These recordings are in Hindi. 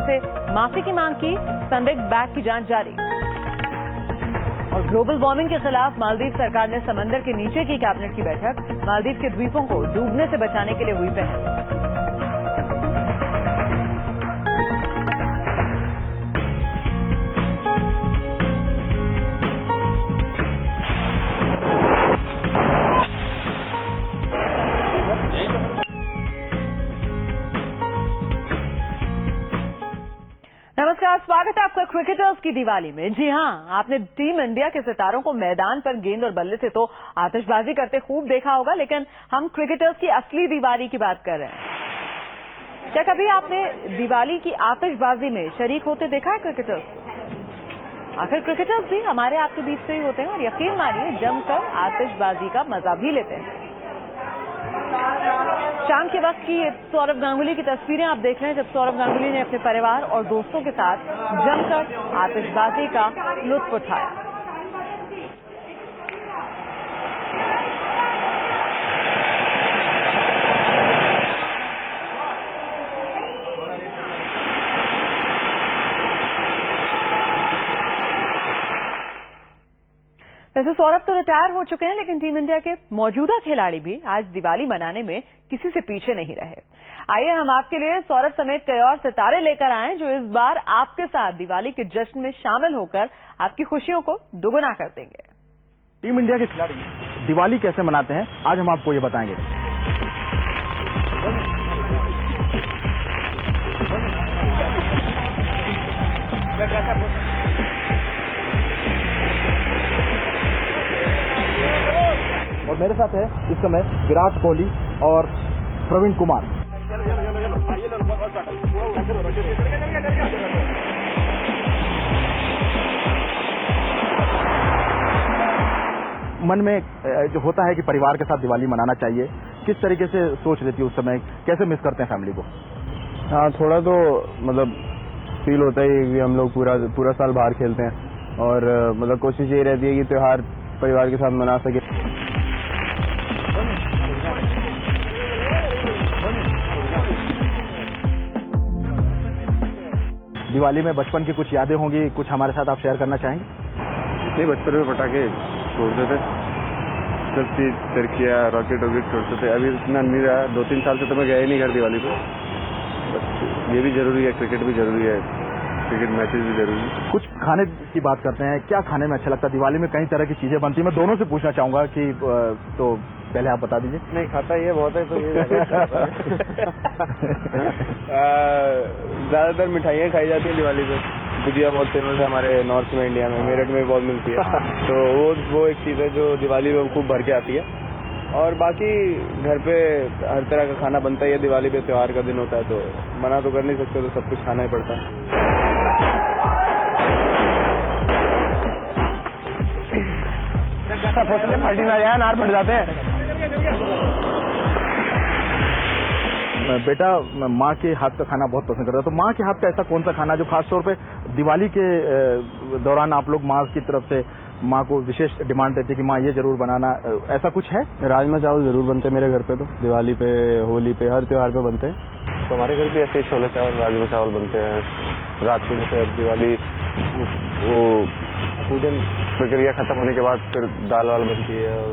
से माफी की मांग की, संदिग्ध बैग की जांच जारी। और ग्लोबल वार्मिंग के खिलाफ मालदीव सरकार ने समंदर के नीचे की कैबिनेट की बैठक, मालदीव के द्वीपों को डूबने से बचाने के लिए हुई पहल। नमस्कार, स्वागत है आपका क्रिकेटर्स की दिवाली में। जी हां, आपने टीम इंडिया के सितारों को मैदान पर गेंद और बल्ले से तो आतिशबाजी करते खूब देखा होगा, लेकिन हम क्रिकेटर्स की असली दिवाली की बात कर रहे हैं। क्या कभी आपने दिवाली की आतिशबाजी में शरीक होते देखा है क्रिकेटर्स को? आखिर क्रिकेटर्स भी हमारे आपके बीच से ही होते हैं और यकीन मानिए जमकर आतिशबाजी का मजा भी लेते हैं। शाम के वक्त की सौरव गांगुली की तस्वीरें आप देख रहे हैं, जब सौरव गांगुली ने अपने परिवार और दोस्तों के साथ जमकर आतिशबाजी का लुत्फ उठाया। वैसे सौरभ तो रिटायर हो चुके हैं, लेकिन टीम इंडिया के मौजूदा खिलाड़ी भी आज दिवाली मनाने में किसी से पीछे नहीं रहे। आइए हम आपके लिए सौरभ समेत कई और सितारे लेकर आए जो इस बार आपके साथ दिवाली के जश्न में शामिल होकर आपकी खुशियों को दोगुना कर देंगे। टीम इंडिया के खिलाड़ी दिवाली कैसे मनाते हैं, आज हम आपको ये बताएंगे। और मेरे साथ है इस समय विराट कोहली और प्रवीण कुमार। मन में जो होता है कि परिवार के साथ दिवाली मनाना चाहिए, किस तरीके से सोच लेती है उस समय, कैसे मिस करते हैं फैमिली को? हाँ, थोड़ा तो मतलब फील होता है कि हम लोग पूरा साल बाहर खेलते हैं और मतलब कोशिश यही रहती है कि त्योहार परिवार के साथ मना सके। दिवाली में बचपन की कुछ यादें होंगी, कुछ हमारे साथ आप शेयर करना चाहेंगे? नहीं, बचपन में पटाखे छोड़ते थे, सब चीज चरखिया रॉकेट छोड़ते थे। अभी इतना नहीं रहा, 2-3 साल से तो मैं गया ही नहीं घर दिवाली पे। बस ये भी जरूरी है, क्रिकेट भी जरूरी है, क्रिकेट मैचेस भी जरूरी है। कुछ खाने की बात करते हैं, क्या खाने में अच्छा लगता है? दिवाली में कई तरह की चीजें बनती है, मैं दोनों से पूछना चाहूंगा कि तो पहले आप बता दीजिए। नहीं, खाता ये बहुत है तो ये ज्यादातर मिठाइयाँ खाई जाती है दिवाली पे। गुजिया बहुत फेमस है हमारे नॉर्थ में, इंडिया में, मेरठ में बहुत मिलती है। तो वो एक चीज है जो दिवाली में खूब भर के आती है। और बाकी घर पे हर तरह का खाना बनता है। दिवाली पे त्योहार का दिन होता है तो मना तो कर नहीं सकते, तो सब कुछ खाना ही पड़ता है। पार्टी में आया नार फट जाते हैं। बेटा माँ के हाथ का खाना बहुत पसंद करता है, तो माँ के हाथ का ऐसा कौन सा खाना जो खासतौर पे दिवाली के दौरान आप लोग माँ की तरफ से माँ को विशेष डिमांड देती है कि माँ ये जरूर बनाना, ऐसा कुछ है? राजमा चावल जरूर बनते हैं मेरे घर पे, तो दिवाली पे, होली पे, हर त्योहार पे बनते हैं। तो हमारे घर भी ऐसे छोले चावल, राजमा चावल बनते हैं। रात को जैसे दिवाली वो पूजन प्रक्रिया खत्म होने के बाद फिर दाल वाल बनती है और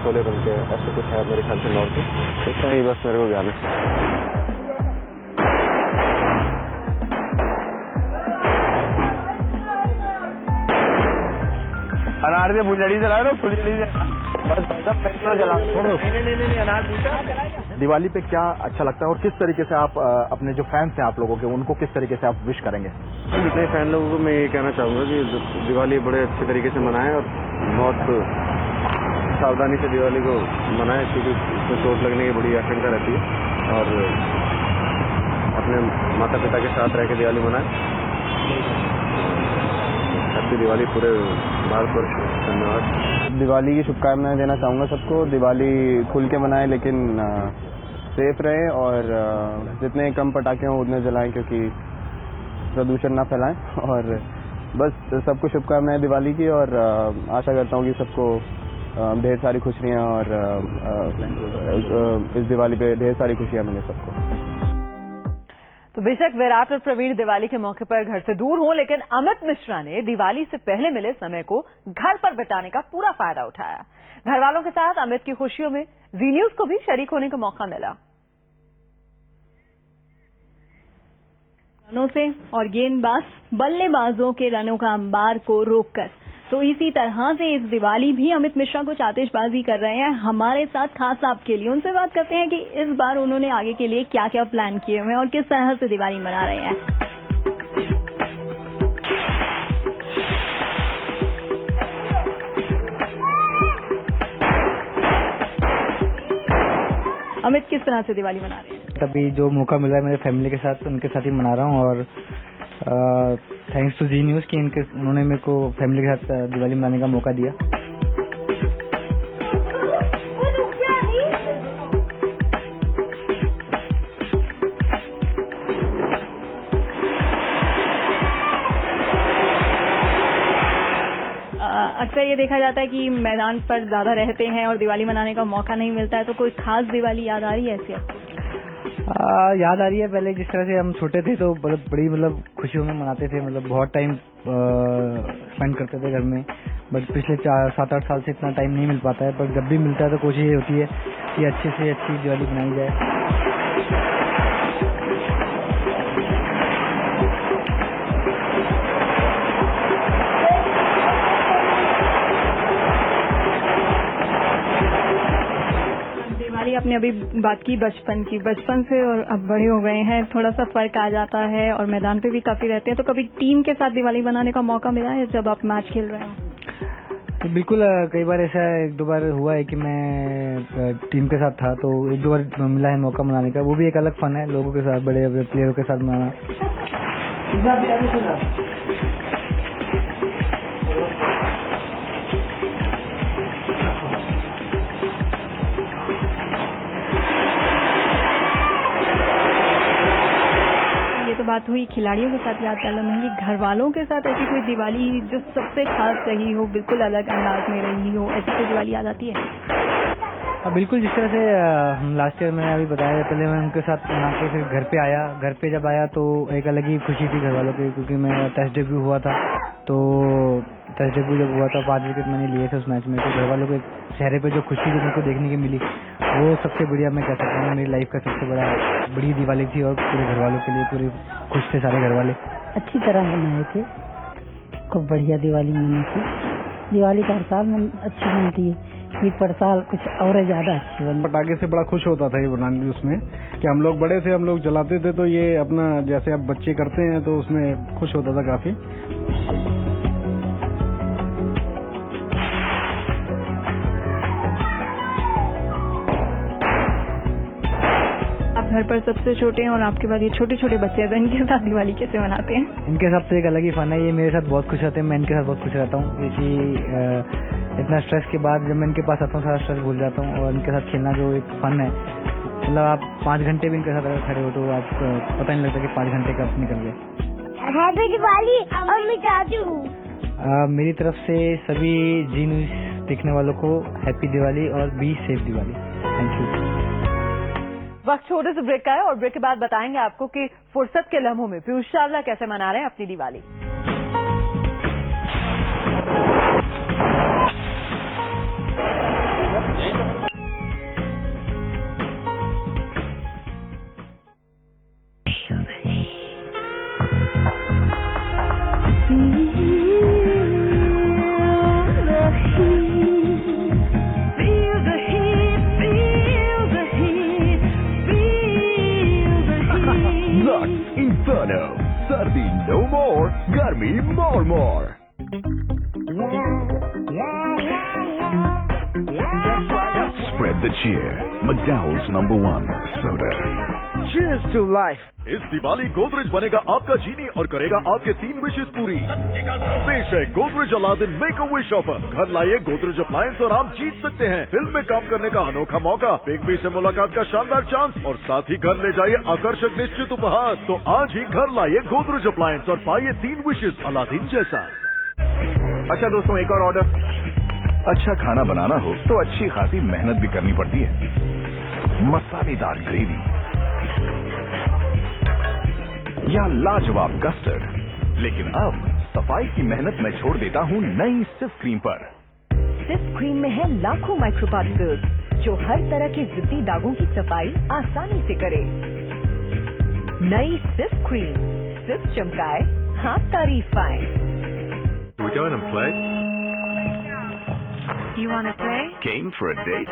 छोले बनते हैं। ऐसा कुछ है मेरे ख्याल से नॉर्थ में, इतना ही बस मेरे को ज्ञान है। अनार से फुलझड़ी चला दो, फुलझड़ी से बस चला। नहीं, अनार पूछा। दिवाली पे क्या अच्छा लगता है और किस तरीके से आप अपने जो फैंस हैं आप लोगों के, उनको किस तरीके से आप विश करेंगे? जितने फैन लोगों को मैं ये कहना चाहूँगा कि दिवाली बड़े अच्छे तरीके से मनाएं और बहुत सावधानी से दिवाली को मनाएं, क्योंकि इसमें चोट लगने की बड़ी आशंका रहती है। और अपने माता पिता के साथ रह के दिवाली मनाएं। हैप्पी दिवाली पूरे भारतवर्ष को। धन्यवाद। दिवाली की शुभकामनाएं देना चाहूँगा सबको। दिवाली खुल के मनाएं, लेकिन सेफ रहें और जितने कम पटाखे हों उतने जलाएं, क्योंकि प्रदूषण ना फैलाएं। और बस सबको शुभकामनाएं दिवाली की, और आशा करता हूँ कि सबको ढेर सारी खुशियाँ और इस दिवाली पे ढेर सारी खुशियाँ मिले सबको। तो बेशक विराट और प्रवीण दिवाली के मौके पर घर से दूर हों, लेकिन अमित मिश्रा ने दिवाली से पहले मिले समय को घर पर बिताने का पूरा फायदा उठाया। घर वालों के साथ अमित की खुशियों में जी न्यूज को भी शरीक होने का मौका मिला। रनों से और गेंदबाज बल्लेबाजों के रनों का अंबार को रोककर, तो इसी तरह से इस दिवाली भी अमित मिश्रा कुछ आतिशबाजी कर रहे हैं हमारे साथ खास आपके लिए। उनसे बात करते हैं कि इस बार उन्होंने आगे के लिए क्या क्या प्लान किए हुए हैं और किस तरह से दिवाली मना रहे हैं। अमित, किस तरह से दिवाली मना रहे हैं? अभी जो मौका मिला है मेरे फैमिली के साथ, उनके साथ ही मना रहा हूँ। और थैंक्स टू जी न्यूज़ कि उन्होंने मेरे को फैमिली के साथ दिवाली मनाने का मौका दिया। अक्सर ये देखा जाता है कि मैदान पर ज्यादा रहते हैं और दिवाली मनाने का मौका नहीं मिलता है, तो कोई खास दिवाली याद आ रही है ऐसी आपको? याद आ रही है पहले जिस तरह से हम छोटे थे तो बड़ी खुशियों में मनाते थे, बहुत टाइम स्पेंड करते थे घर में। बट पिछले 7-8 साल से इतना टाइम नहीं मिल पाता है, पर जब भी मिलता है तो कोशिश ये होती है कि अच्छे से अच्छी दिवाली मनाई जाए। आपने अभी बात की बचपन से और अब बड़े हो गए हैं, थोड़ा सा फर्क आ जाता है और मैदान पे भी काफी रहते हैं, तो कभी टीम के साथ दिवाली मनाने का मौका मिला है जब आप मैच खेल रहे हो? तो बिल्कुल, कई बार ऐसा 1-2 बार हुआ है कि मैं टीम के साथ था, तो 1-2 बार मिला है मौका मनाने का। वो भी एक अलग फन है, लोगों के साथ, बड़े प्लेयरों के साथ मनाना। तो बात हुई खिलाड़ियों के साथ याद करना नहीं, घर वालों के साथ ऐसी कोई दिवाली जो सबसे खास रही हो, बिल्कुल अलग अंदाज में रही हो, ऐसी कोई दिवाली याद आती है? बिल्कुल, जिस तरह से हम लास्ट ईयर मैंने अभी बताया, पहले मैं उनके साथ मना के फिर घर पे आया। घर पे जब आया तो एक अलग ही खुशी थी घर वालों की, क्योंकि मैं टेस्ट डेब्यू हुआ था। तो टेस्ट डेब्यू जब हुआ था 5 विकेट मैंने लिए थे उस मैच में, तो घर वालों के चेहरे पे जो खुशी जो मेरे को देखने की मिली, वो सबसे बढ़िया मैं कह सकता हूँ मेरी लाइफ का सबसे बड़ी दिवाली थी। और पूरे घर वालों के लिए पूरे खुश थे सारे घर वाले। अच्छी तरह मनाए थे, खूब बढ़िया दिवाली मनी थी। दिवाली हर साल अच्छी बनती है, ये पर साल कुछ और ज्यादा अच्छी बनी। पटाखे से बड़ा खुश होता था ये बनाने उसमें, कि हम लोग बड़े थे, हम लोग जलाते थे, तो ये अपना जैसे अब बच्चे करते हैं तो उसमें खुश होता था काफी। घर पर सबसे छोटे हैं और आपके बाद ये छोटे छोटे बच्चे हैं, तो इनके साथ दिवाली कैसे मनाते हैं? इनके साथ तो एक अलग ही फन है, ये मेरे साथ बहुत खुश रहते हैं, मैं इनके साथ बहुत खुश रहता हूँ। क्योंकि इतना स्ट्रेस के बाद जब मैं इनके पास आता हूँ सारा स्ट्रेस भूल जाता हूँ। और इनके साथ खेलना जो एक फन है, मतलब आप 5 घंटे भी इनके साथ अगर खड़े हो तो आपको पता नहीं लगता कि 5 घंटे कब निकल गए। हैप्पी दिवाली और मैं चाहती हूँ मेरी तरफ से सभी जी न्यूज़ देखने वालों को हैप्पी दिवाली और be safe Diwali. Thank you. वक्त छोटे से ब्रेक का है और ब्रेक के बाद बताएंगे आपको कि फुर्सत के लम्हों में पीयूष चावला कैसे मना रहे हैं अपनी दिवाली। Inferno, सर्दी no more, गर्मी more. Spread the cheer. McDowell's #1 soda. Cheers to life. इस दिवाली गोदरेज बनेगा आपका जीनी और करेगा आपके 3 विशेष पूरी। पेश है Godrej Aladdin make a wish offer. घर लाइए गोदरेज अप्लायंस और आप जीत सकते हैं फिल्म में काम करने का अनोखा मौका, बिग बी से मुलाकात का शानदार चांस और साथ ही घर ले जाइए आकर्षक निश्चित उपहार। तो आज ही घर लाइए गोदरेज अप्लायंस और पाइए 3 विशेष अलादीन जैसा। अच्छा दोस्तों, एक और ऑर्डर। अच्छा खाना बनाना हो तो अच्छी खासी मेहनत भी करनी पड़ती है। मसालेदार ग्रेवी, या लाजवाब कस्टर्ड, लेकिन अब सफाई की मेहनत मैं छोड़ देता हूँ नई सिर्फ क्रीम पर। सिर्फ क्रीम में है लाखों माइक्रोपार्टिकल्स जो हर तरह के जिद्दी दागों की सफाई आसानी से करे। नई सिर्फ क्रीम, सिर्फ चमकाए, हाथ तारीफ पाए। We going and play? You wanna play? Game for a date?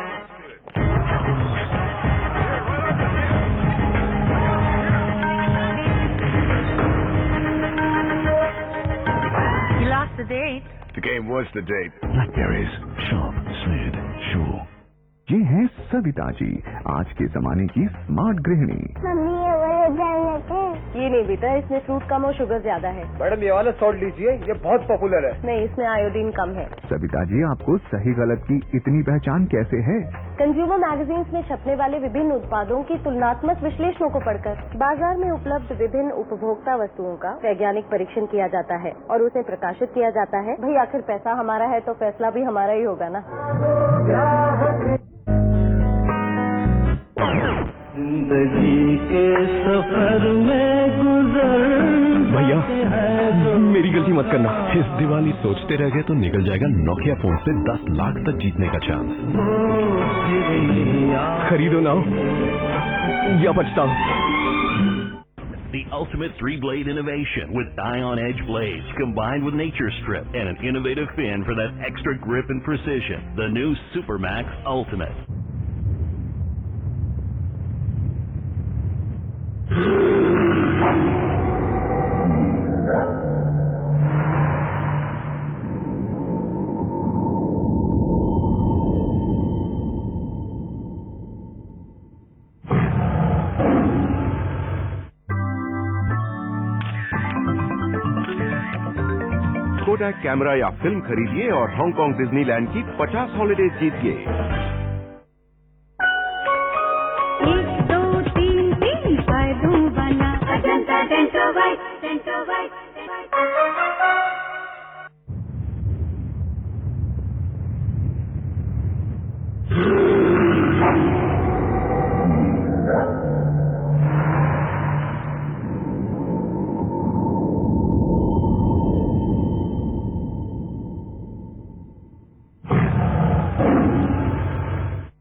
You lost the date. The game was the date. Blackberries, sharp, smooth, sure. ये है सविता जी, आज के जमाने की स्मार्ट गृहिणी। मम्मी ये वाले दाल लेते हैं। ये नहीं बेटा, इसमें फ्रूट कम और शुगर ज्यादा है। मैडम ये वाला सॉल्ट लीजिए, ये बहुत पॉपुलर है। नहीं, इसमें आयोडीन कम है। सविता जी, आपको सही गलत की इतनी पहचान कैसे है? कंज्यूमर मैगजीन्स में छपने वाले विभिन्न उत्पादों की तुलनात्मक विश्लेषणों को पढ़कर बाजार में उपलब्ध विभिन्न उपभोक्ता वस्तुओं का वैज्ञानिक परीक्षण किया जाता है और उसे प्रकाशित किया जाता है। भाई आखिर पैसा हमारा है तो फैसला भी हमारा ही होगा ना। जिंदगी के सफर में गुजर भैया मेरी गलती मत करना। इस दिवाली सोचते रह गए तो निकल जाएगा नोकिया फोन से 10 लाख तक जीतने का चांस। खरीदो ना या पछताओ। The ultimate 3-blade innovation with die-on edge blades combined with Nature Strip and an innovative fin for that extra grip and precision. The new Supermax Ultimate. Kodak camera या फिल्म खरीदिए और हांगकांग डिज्नीलैंड की 50 हॉलिडेज जीतिए। 1 2 3 3 फायदों वाला Ajanta dento white, dento white.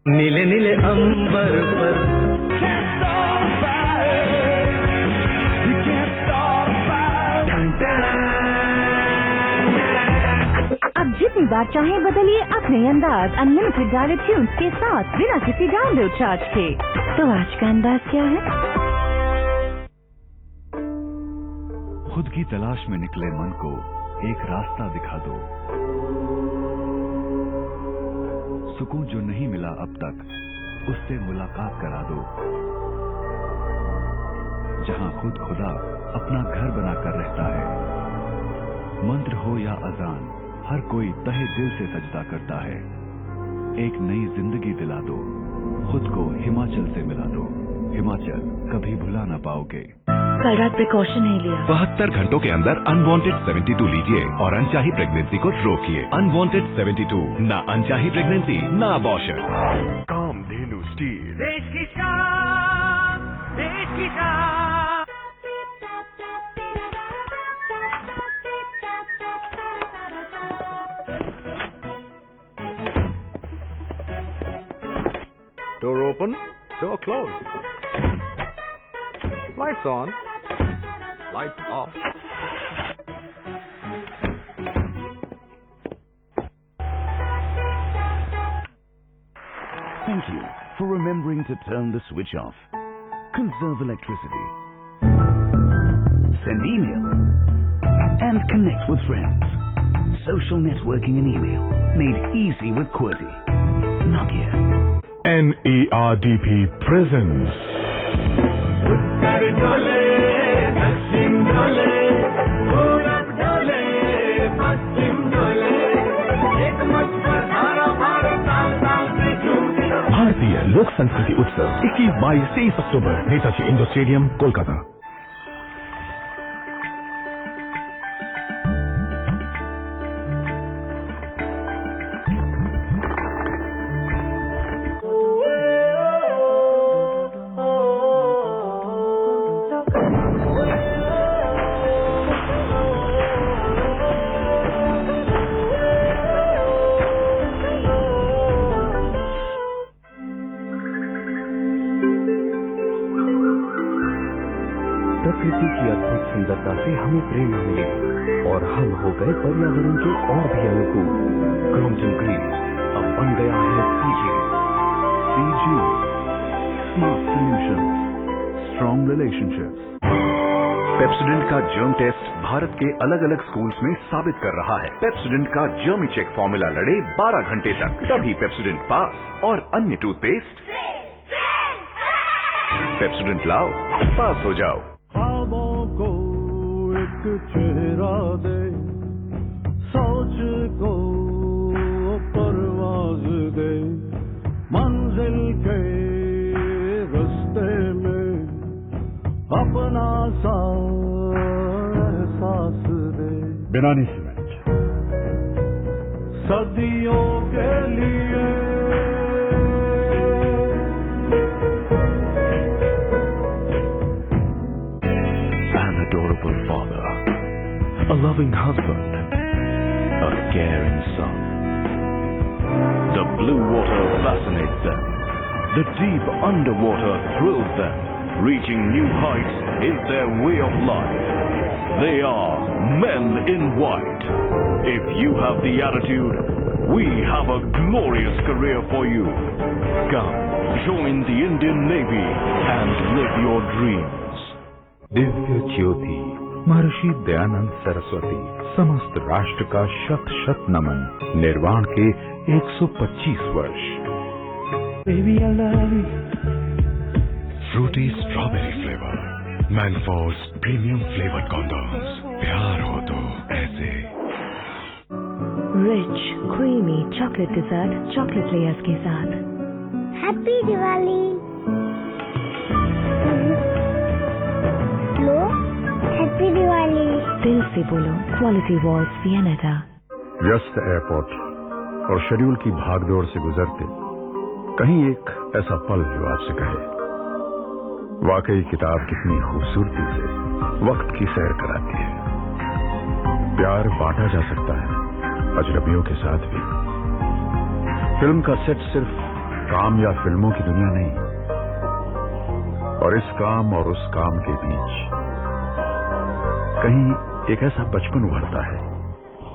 नीले नीले अंबर पर अब जितनी बार चाहे बदलिए अपने अंदाज अनलिमिटेड डायरेक्ट ट्यून्स के साथ बिना किसी डाउनलोड चार्ज के। तो आज का अंदाज क्या है? खुद की तलाश में निकले मन को एक रास्ता दिखा दो। सुकून जो नहीं मिला अब तक उससे मुलाकात करा दो। जहां खुद खुदा अपना घर बनाकर रहता है। मंत्र हो या अजान, हर कोई तहे दिल से सजदा करता है। एक नई जिंदगी दिला दो, खुद को हिमाचल से मिला दो। हिमाचल कभी भुला ना पाओगे। कल रात प्रिकॉशन नहीं लिया। 72 घंटों के अंदर अनवांटेड 72 लीजिए और अनचाही प्रेगनेंसी को रोकिए। अनवांटेड 72, ना अनचाही प्रेगनेंसी, ना अबॉर्शन। कामधेनु स्टील, देश की शान, देश की शान। Door open, door closed. Lights on, lights off. Thank you for remembering to turn the switch off. Conserve electricity. Send email. And connect with friends. Social networking and email made easy with QWERTY. Nokia. NERDP presents उत्तर डोले, दक्षिण डोले, पूरब डोले, पश्चिम डोले, एक मंच पर धारा भारत ताल ताल से झूमे। भारतीय लोक संस्कृति उत्सव 21, 22, 23 अक्टूबर, नेताजी इंडोर स्टेडियम, कोलकाता। प्रकृति की अद्भुत सुंदरता से हमें प्रेरणा मिली और हम हो गए पर्यावरण के और भी अनुकूल। क्रॉम्पटन ग्रीन्स अब बन गया है CG. Smart solutions, strong relationships. Pepsodent का जर्म टेस्ट भारत के अलग अलग स्कूल्स में साबित कर रहा है। पेप्सोडेंट का जर्मी चेक फॉर्मूला लड़े 12 घंटे तक, तभी पेप्सोडेंट पास और अन्य टूथपेस्ट पेप्सोडेंट लाओ, पास हो जाओ। ख्वाबों को एक चेहरा दे, सोच को परवाज दे, मंजिल के रास्ते में अपना सा एहसास दे। बनानी सीमेंट सदियों के लिए An adorable father, a loving husband, a caring son. The blue water fascinates them. The deep underwater thrills them. Reaching new heights is their way of life. They are men in white. If you have the attitude, we have a glorious career for you. Come, join the Indian Navy and live your dreams. Divya ज्योति महर्षि दयानंद सरस्वती समस्त राष्ट्र का शत शत नमन। निर्वाण के 125 वर्ष। Baby, I love you. Frooti strawberry flavour, Manforce premium flavoured condoms. प्यार हो तो ऐसे। Rich creamy chocolate dessert chocolate layers के साथ। हैप्पी दिवाली। लो, हैप्पी दिवाली। दिल से बोलो क्वालिटी वॉल्स वियनेटा। व्यस्त एयरपोर्ट और शेड्यूल की भागदौड़ से गुजरते कहीं एक ऐसा पल जो आपसे कहे, वाकई किताब कितनी खूबसूरती से वक्त की सैर कराती है। प्यार बांटा जा सकता है अजनबियों के साथ भी। फिल्म का सेट सिर्फ काम या फिल्मों की दुनिया नहीं, और इस काम और उस काम के बीच कहीं एक ऐसा बचपन उभरता है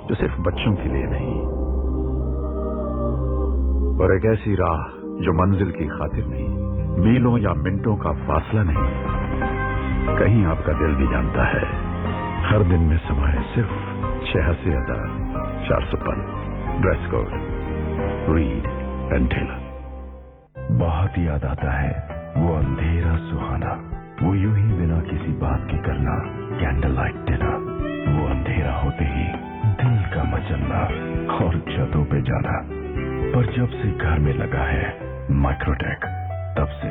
जो सिर्फ बच्चों के लिए नहीं, और एक ऐसी राह जो मंजिल की खातिर नहीं, मीलों या मिनटों का फासला नहीं। कहीं आपका दिल भी जानता है हर दिन में समय सिर्फ 86,400 पल। Dress code Reid and Taylor. बहुत याद आता है वो अंधेरा सुहाना, वो यूं ही बिना किसी बात के करना कैंडल लाइट डिनर, वो अंधेरा होते ही दिल का मचलना और छतों पे जाना। पर जब से घर में लगा है माइक्रोटेक, तब से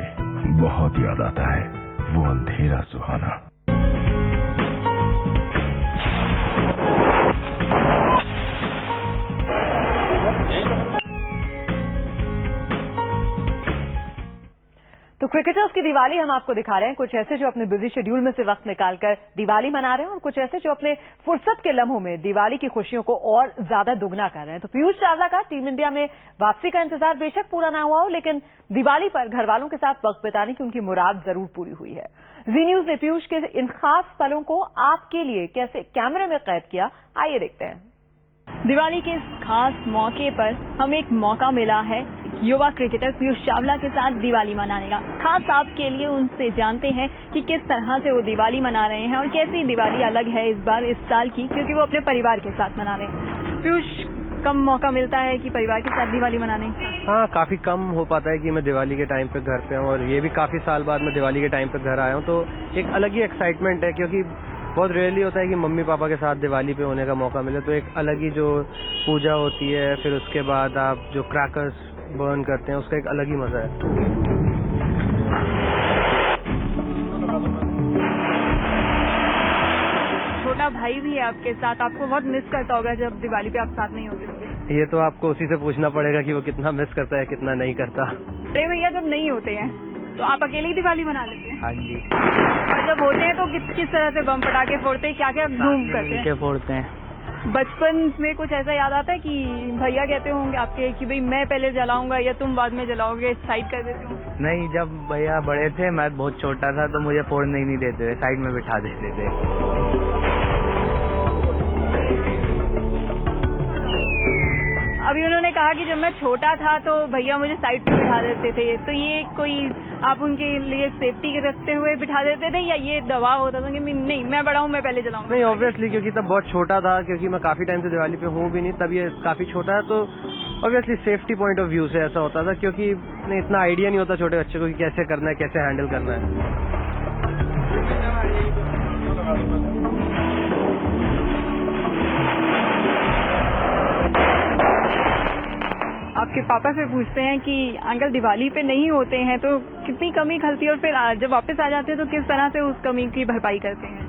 बहुत याद आता है वो अंधेरा सुहाना। तो क्रिकेटर्स की दिवाली हम आपको दिखा रहे हैं, कुछ ऐसे जो अपने बिजी शेड्यूल में से वक्त निकालकर दिवाली मना रहे हैं और कुछ ऐसे जो अपने फुर्सत के लम्हों में दिवाली की खुशियों को और ज्यादा दुगना कर रहे हैं। तो पीयूष चावला का टीम इंडिया में वापसी का इंतजार बेशक पूरा ना हुआ हो, लेकिन दिवाली पर घर वालों के साथ वक्त बिताने की उनकी मुराद जरूर पूरी हुई है। जी न्यूज ने पीयूष के इन खास पलों को आपके लिए कैसे कैमरे में कैद किया, आइए देखते हैं। दिवाली के इस खास मौके पर हमें एक मौका मिला है युवा क्रिकेटर पीयूष चावला के साथ दिवाली मनाने का। खास आपके लिए उनसे जानते हैं कि किस तरह से वो दिवाली मना रहे हैं और कैसी दिवाली अलग है इस बार इस साल की, क्योंकि वो अपने परिवार के साथ मना रहे हैं। पीयूष, कम मौका मिलता है कि परिवार के साथ दिवाली मनाने का? हाँ, काफी कम हो पाता है कि मैं दिवाली के टाइम पे घर पे हूँ, और ये भी काफी साल बाद मैं दिवाली के टाइम पे घर आया हूँ, तो एक अलग ही एक्साइटमेंट है, क्योंकि बहुत रेयरली होता है कि मम्मी पापा के साथ दिवाली पे होने का मौका मिले। तो एक अलग ही जो पूजा होती है, फिर उसके बाद आप जो क्रैकर्स बर्न करते हैं, उसका एक अलग ही मजा है। छोटा भाई भी है आपके साथ, आपको बहुत मिस करता होगा जब दिवाली पे आप साथ नहीं होते। ये तो आपको उसी से पूछना पड़ेगा कि वो कितना मिस करता है, कितना नहीं करता। अरे भैया, जब नहीं होते हैं तो आप अकेले ही दिवाली मना लेते हैं? हाँ जी। और जब होते हैं तो किस तरह से बम पटाखे फोड़ते हैं, क्या क्या धूम करते हैं? फोड़ते हैं, बचपन में कुछ ऐसा याद आता है कि भैया कहते होंगे आपके कि भाई मैं पहले जलाऊंगा या तुम बाद में जलाओगे, साइड कर देते हो? नहीं, जब भैया बड़े थे मैं बहुत छोटा था तो मुझे फोड़ने ही नहीं देते थे, साइड में बिठा देते थे। अभी उन्होंने कहा कि जब मैं छोटा था तो भैया मुझे साइड पे बिठा देते थे, तो ये कोई आप उनके लिए सेफ्टी के रखते हुए बिठा देते थे या ये दबाव होता था कि नहीं मैं बड़ा हूँ मैं पहले चलाऊंगा? नहीं, ऑब्वियसली क्योंकि तब बहुत छोटा था, क्योंकि मैं काफी टाइम से दिवाली पे हूँ भी नहीं, तब ये काफी छोटा है, तो obviously safety point of view से ऐसा होता था, क्योंकि इतना आइडिया नहीं होता छोटे बच्चे को कि कैसे करना है, कैसे हैंडल करना है। आपके पापा से पूछते हैं कि अंकल दिवाली पे नहीं होते हैं तो कितनी कमी खलती है और फिर जब वापस आ जाते हैं तो किस तरह से उस कमी की भरपाई करते हैं?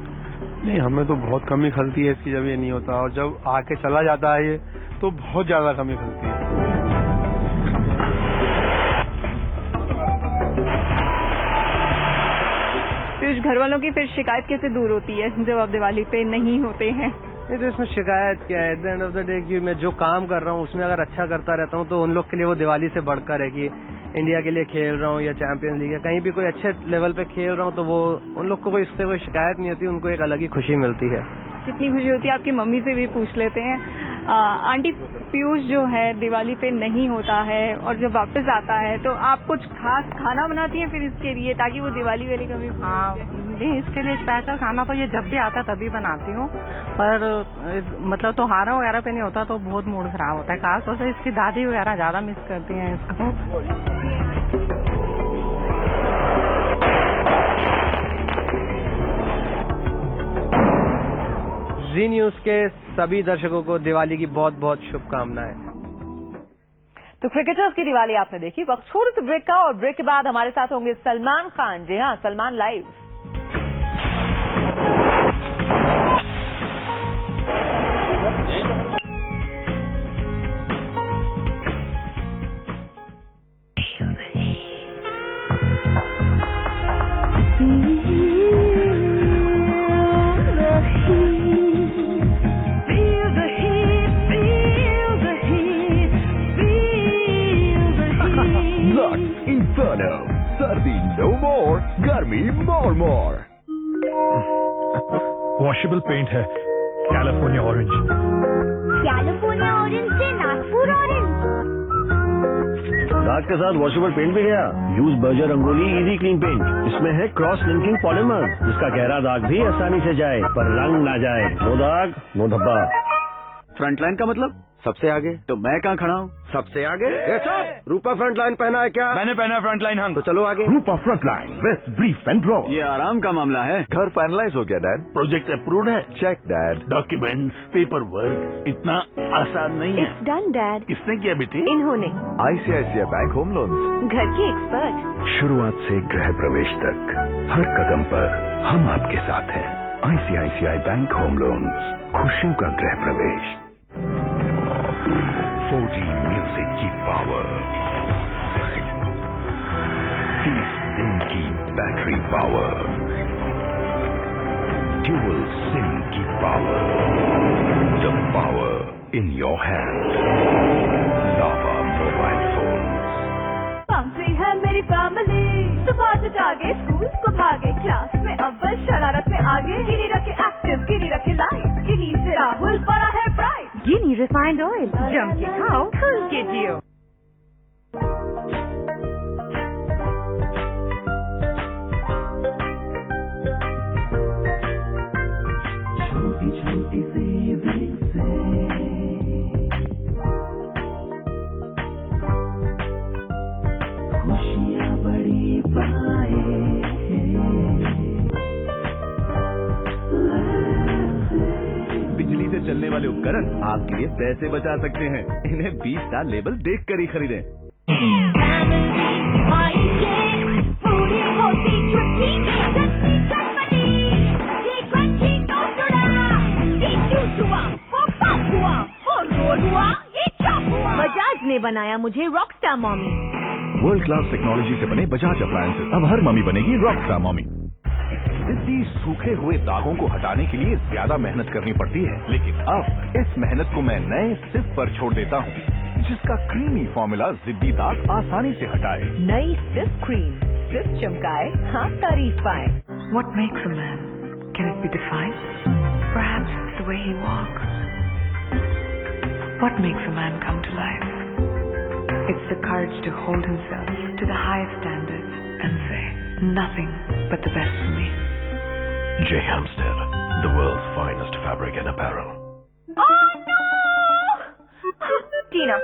नहीं, हमें तो बहुत कमी खलती है इसकी जब ये नहीं होता, और जब आके चला जाता है ये तो बहुत ज्यादा कमी खलती है। फिर घर वालों की फिर शिकायत कैसे दूर होती है जब आप दिवाली पे नहीं होते हैं? नहीं तो इसमें शिकायत क्या है, at the end of the day कि मैं जो काम कर रहा हूँ उसमें अगर अच्छा करता रहता हूँ तो उन लोग के लिए वो दिवाली से बढ़कर है कि इंडिया के लिए खेल रहा हूँ या चैंपियंस लीग या कहीं भी कोई अच्छे लेवल पे खेल रहा हूँ तो वो उन लोग को इससे कोई शिकायत नहीं होती, उनको एक अलग ही खुशी मिलती है। कितनी खुशी होती है? आपकी मम्मी से भी पूछ लेते हैं। आंटी, पीयूष जो है दिवाली पे नहीं होता है और जब वापस आता है तो आप कुछ खास खाना बनाती हैं फिर इसके लिए ताकि वो दिवाली वाली कभी? हाँ, इसके लिए स्पेशल खाना तो ये जब भी आता तभी बनाती हूँ, पर मतलब त्योहारों वगैरह पे नहीं होता तो बहुत मूड खराब होता है। खासतौर से इसकी दादी वगैरह ज्यादा मिस करती हैं इसको। जी न्यूज के सभी दर्शकों को दिवाली की बहुत बहुत शुभकामनाएं। तो क्रिकेटर्स की दिवाली आपने देखी। वक्त छोड़े तो ब्रेक का, और ब्रेक के बाद हमारे साथ होंगे सलमान खान। जी हाँ, सलमान लाइव। Inferno, सर्दी no more, गर्मी more. वॉशेबल पेंट है, कैलिफोर्निया ऑरेंज। कैलिफोर्निया ऑरेंज से नागपुर ऑरेंज। दाग के साथ वॉशेबल पेंट भी गया। Use Berger Rangoli easy clean paint. इसमें है क्रॉस लिंकिंग पॉलीमर, जिसका गहरा दाग भी आसानी से जाए पर रंग ना जाए। नो दाग नो धब्बा। फ्रंटलाइन का मतलब सबसे आगे, तो मैं कहाँ खड़ा हूँ? सबसे आगे। रूपा फ्रंटलाइन पहना है क्या? मैंने पहना फ्रंटलाइन। हाँ, तो चलो आगे। Rupa frontline, best brief and draw. ये आराम का मामला है। घर फाइनलाइज हो गया डैड। प्रोजेक्ट अप्रूव्ड है। Check dad. Documents, paper work इतना आसान नहीं है। It's done, Dad. किसने किया बेटी? इन्होंने। ICICI बैंक होम लोन्स, घर के एक्सपर्ट। शुरुआत से गृह प्रवेश तक हर कदम पर हम आपके साथ हैं। ICICI बैंक होम लोन्स, खुशियों का गृह प्रवेश। 4G म्यूजिक की पावर, 30 दिन की बैटरी पावर, ड्यूअल सिम की power, the power in your hand. Lava mobile phone. सामने है मेरी फैमिली, सुबह से जागे स्कूल को भागे, क्लास में अव्वल शरारत में आगे, गिरी रखे एक्टिव गिरी रखे लाइट, गिरी से राहुल बड़ा है bright. Guinea refined oil. Jump के खाओ, खुल के जियो। छोटी छोटी सेविंग से खुशियाँ बड़ी पाए। बिजली से चलने वाले उपकरण आपके लिए पैसे बचा सकते हैं। इन्हें 20 स्टार लेबल देखकर ही खरीदें। पूरी होती छुट्टी चटनी चटपटी, ये क्रंची टोस्टरा, ये जूस हुआ, वो पॉप हुआ, वो रोल हुआ, ये चॉप हुआ। बजाज ने बनाया मुझे rockstar mommy. World class technology से बने बजाज अप्लायंसेस, अब हर मम्मी बनेगी रॉकस्टार मम्मी। पहले इस सूखे हुए दागों को हटाने के लिए ज्यादा मेहनत करनी पड़ती है, लेकिन अब इस मेहनत को मैं नए सिर्फ पर छोड़ देता हूँ, जिसका क्रीमी फॉर्मूला जिद्दी दाग आसानी से हटाए। नई सिर्फ क्रीम, सिर्फ चमकाए, हाँ तारीफ पाए। What makes a man? Can it be defined? Perhaps it's the way he walks. What makes a man come to life? It's the courage to hold himself to the highest standards and say, nothing but the best for me. J. Hampstead, the world's finest fabric and apparel. टीना,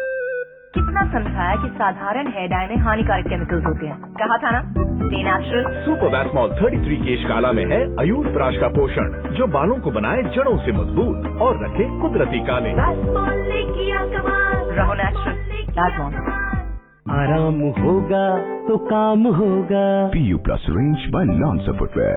कितना समझाया कि साधारण हेयर डाई में हानिकारक केमिकल्स होते हैं। कहा था ना, स्टे नेचुरल। सुपर वैस्मॉल 33 केश काला में है अयूर प्राश का पोषण, जो बालों को बनाए जड़ों से मजबूत और रखे कुदरती काले। रहो नेचुरल, वैस्मॉल। आराम होगा तो काम होगा। PU Plus range by Lancer Footwear.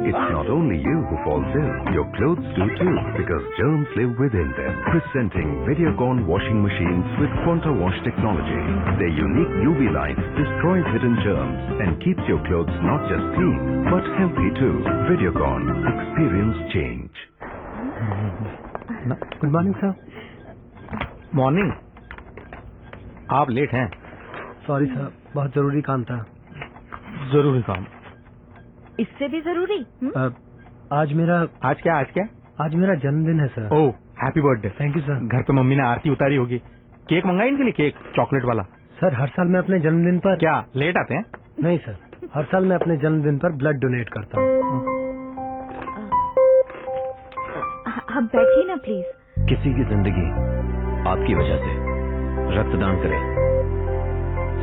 It's not only you who falls ill, your clothes do too, because germs live within them. Presenting Videocon washing machines with Quanta Wash technology. Their unique UV light destroys hidden germs and keeps your clothes not just clean, but healthy too. Videocon, experience change. Good morning sir. Morning. आप लेट हैं। सॉरी सर, बहुत जरूरी काम था। जरूरी काम? इससे भी जरूरी? आज मेरा आज मेरा जन्मदिन है sir. Oh, happy birthday. Thank you sir. घर पे मम्मी ने आरती उतारी होगी। केक मंगाई इनके लिए? केक चॉकलेट वाला? सर, हर साल मैं अपने जन्मदिन पर क्या लेट आते हैं? नहीं सर, हर साल मैं अपने जन्मदिन पर ब्लड डोनेट करता हूँ। आप बैठिए ना प्लीज। किसी की जिंदगी आपकी वजह से रक्तदान करें।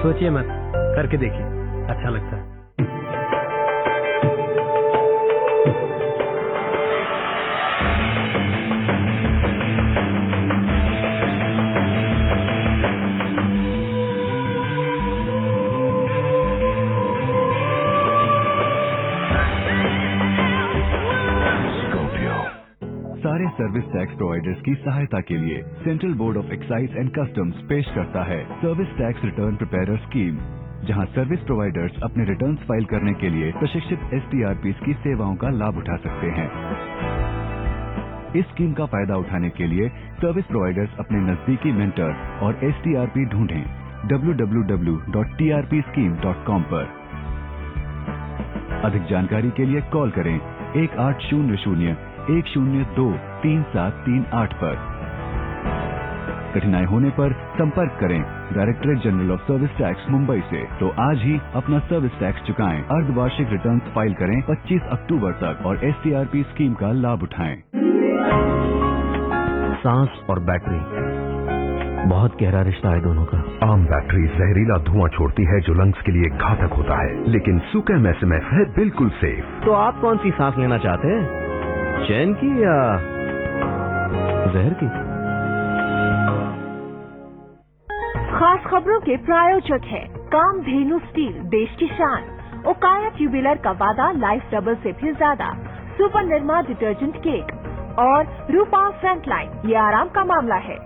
सोचिए मत, करके देखिए, अच्छा लगता है। सारे सर्विस टैक्स प्रोवाइडर्स की सहायता के लिए central board of excise and customs पेश करता है service tax return preparer scheme, जहां सर्विस प्रोवाइडर्स अपने रिटर्न्स फाइल करने के लिए प्रशिक्षित STRPs की सेवाओं का लाभ उठा सकते हैं। इस स्कीम का फायदा उठाने के लिए सर्विस प्रोवाइडर्स अपने नजदीकी मेंटर और STRP ढूंढें www.trpscheme.com पर। अधिक जानकारी के लिए कॉल करें 1800-102-3738 पर। कठिनाई होने पर संपर्क करें directorate general of service tax Mumbai से। तो आज ही अपना सर्विस टैक्स चुकाएं। अर्धवार्षिक रिटर्न्स फाइल करें 25 अक्टूबर तक और STRP स्कीम का लाभ उठाएं। सांस और बैटरी, बहुत गहरा रिश्ता है दोनों का। आम बैटरी जहरीला धुआं छोड़ती है जो लंग्स के लिए घातक होता है, लेकिन सुकैम SMF है बिल्कुल सेफ। तो आप कौन सी सांस लेना चाहते हैं, चैन की या जहर की? खास खबरों के प्रायोजक है कामधेनु स्टील, देश की शान। ओकाया ट्यूबुलर का वादा, लाइफ डबल से भी ज्यादा। सुपर निर्मा डिटर्जेंट केक और रूपा फ्रंटलाइन, ये आराम का मामला है।